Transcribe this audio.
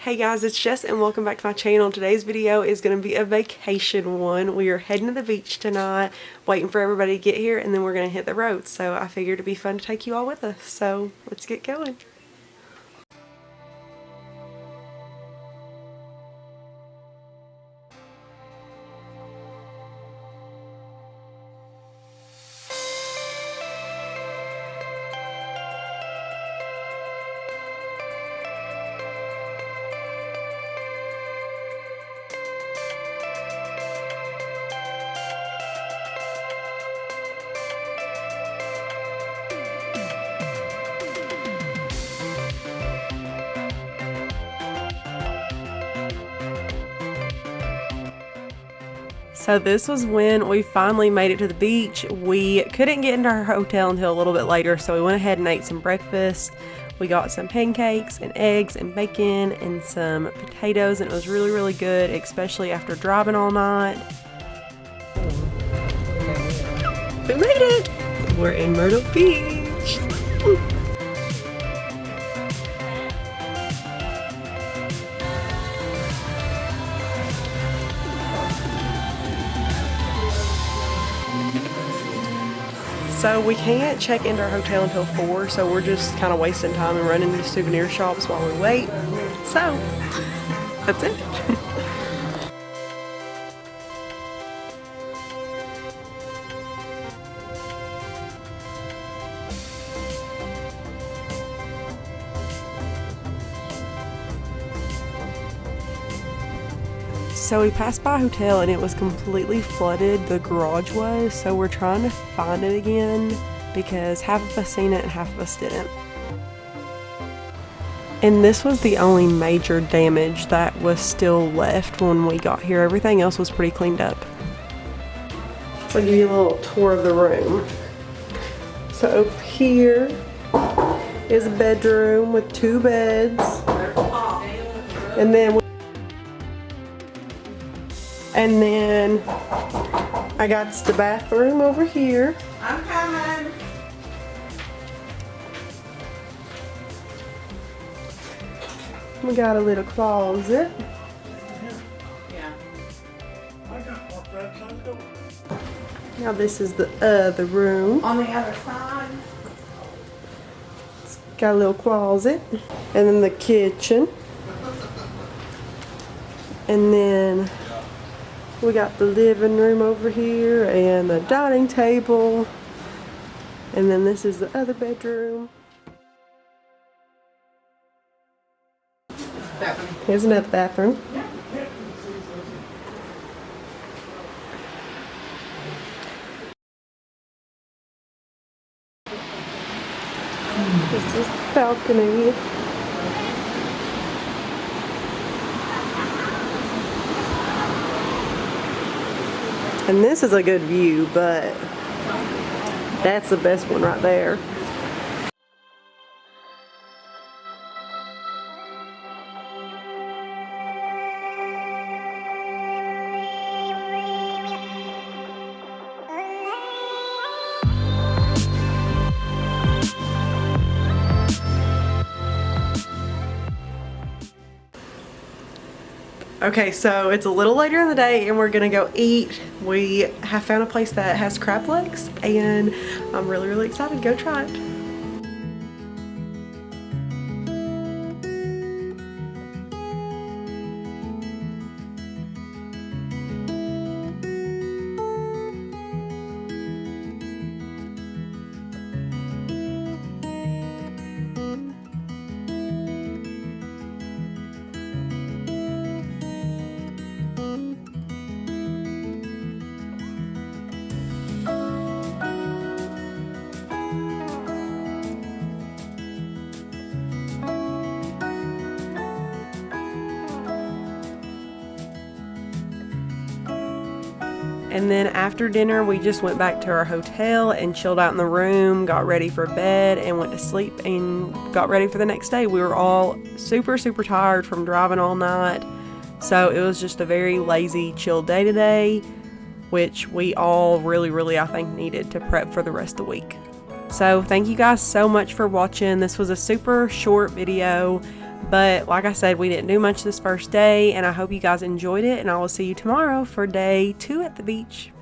Hey guys, it's Jess and welcome back to my channel. Today's video is going to be a vacation one. We are heading to the beach tonight, waiting for everybody to get here, and then we're going to hit the road. So I figured it'd be fun to take you all with us. So let's get going. So this was when we finally made it to the beach. We couldn't get into our hotel until a little bit later, so we went ahead and ate some breakfast. We got some pancakes and eggs and bacon and some potatoes, and it was really, really good, especially after driving all night. We made it! We're in Myrtle Beach. So we can't check into our hotel until 4, so we're just kind of wasting time and running to souvenir shops while we wait. So, that's it. So we passed by a hotel and it was completely flooded, the garage was, so we're trying to find it again because half of us seen it and half of us didn't. And this was the only major damage that was still left when we got here. Everything else was pretty cleaned up. So I'll give you a little tour of the room. So over here is a bedroom with 2 beds. And then I got the bathroom over here. I'm coming. We got a little closet. Yeah. Now this is the other room. On the other side. It's got a little closet. And then the kitchen. And then we got the living room over here and the dining table. And then this is the other bedroom. Here's another bathroom. This is the balcony. And this is a good view, but that's the best one right there. Okay, so it's a little later in the day and we're gonna go eat. We have found a place that has crab legs and I'm really, really excited to go try it. And then after dinner, we just went back to our hotel and chilled out in the room, got ready for bed, and went to sleep and got ready for the next day. We were all super, super tired from driving all night. So it was just a very lazy, chill day today, which we all really, I think, needed to prep for the rest of the week. So thank you guys so much for watching. This was a super short video. But like I said, we didn't do much this first day, and I hope you guys enjoyed it, and I will see you tomorrow for day 2 at the beach.